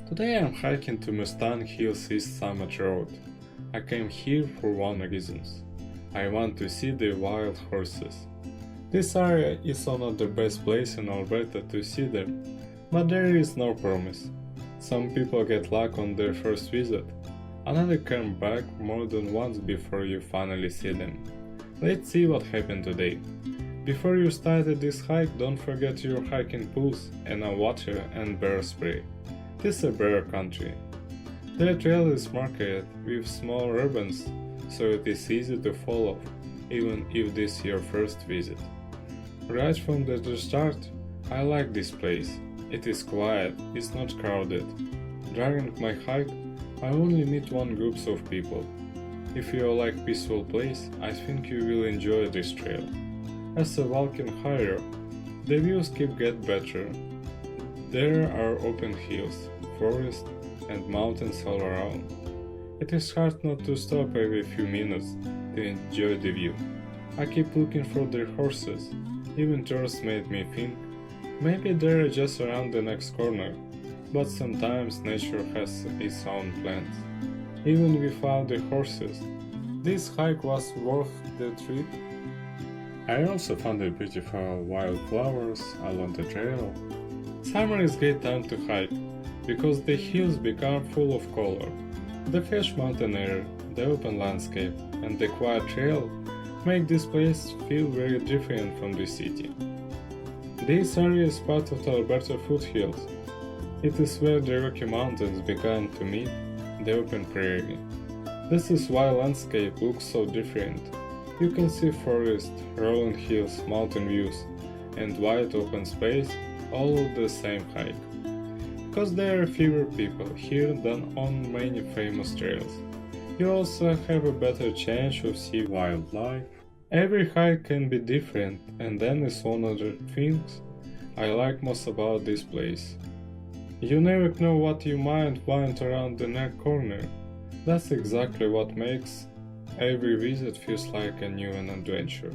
Today I'm hiking to Mustang Hills East Summit Road. I came here for one reason. I want to see the wild horses. This area is one of the best places in Alberta to see them, but there is no promise. Some people get luck on their first visit, another come back more than once before you finally see them. Let's see what happened today. Before you started this hike, don't forget your hiking pools and a water and bear spray. This is a bear country. The trail is marked with small ribbons, so it is easy to follow, even if this is your first visit. Right from the start, I like this place. It is quiet, it's not crowded. During my hike, I only meet one group of people. If you like peaceful place, I think you will enjoy this trail. As I walking higher, the views keep get better. There are open hills, forests, and mountains all around. It is hard not to stop every few minutes to enjoy the view. I keep looking for their horses. Even tourists made me think maybe they're just around the next corner, but sometimes nature has its own plans. Even without the horses, this hike was worth the trip. I also found the beautiful wildflowers along the trail. Summer is great time to hike, because the hills become full of color. The fresh mountain air, the open landscape, and the quiet trail make this place feel very different from the city. This area is part of the Alberta foothills. It is where the Rocky Mountains began to meet the open prairie. This is why landscape looks so different. You can see forest, rolling hills, mountain views, and wide open space all of the same hike. Because there are fewer people here than on many famous trails. You also have a better chance of seeing wildlife. Every hike can be different, and that is one of the things I like most about this place. You never know what you might find around the next corner. That's exactly what makes every visit feels like a new adventure.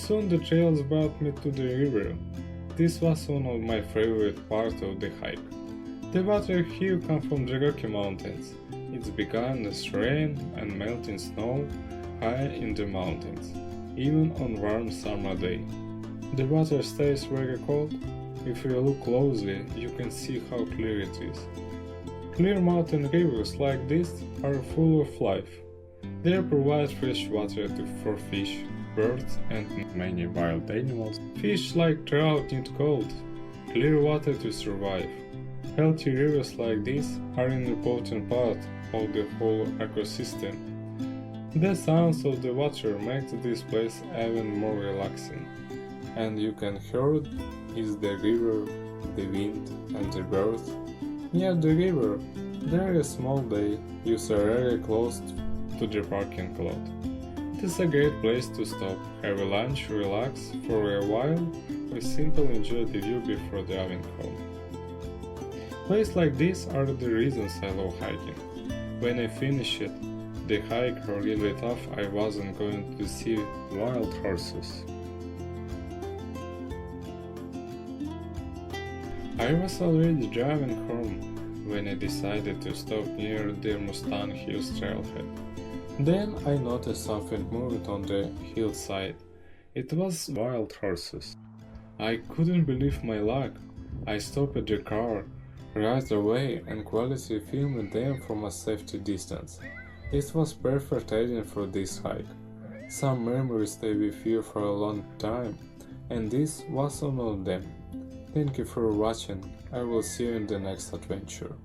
Soon the trails brought me to the river. This was one of my favorite parts of the hike. The water here comes from the Rocky Mountains. It's began as rain and melting snow high in the mountains, even on warm summer day. The water stays very cold. If you look closely, you can see how clear it is. Clear mountain rivers like this are full of life. They provide fresh water for fish, birds, and many wild animals. Fish like trout need cold, clear water to survive. Healthy rivers like this are an important part of the whole ecosystem. The sounds of the water make this place even more relaxing, and you can hear is the river, the wind, and the birds. Near the river, there is a small bay, used very close to the parking lot. It is a great place to stop, have a lunch, relax for a while, or simply enjoy the view before driving home. Places like this are the reasons I love hiking. When I finished the hike really thought I wasn't going to see wild horses. I was already driving home when I decided to stop near the Mustang Hills trailhead. Then I noticed something moving on the hillside. It was wild horses. I couldn't believe my luck. I stopped the car right away and quietly filmed them from a safety distance. It was perfect ending for this hike. Some memories stay with you for a long time, and this was one of them. Thank you for watching. I will see you in the next adventure.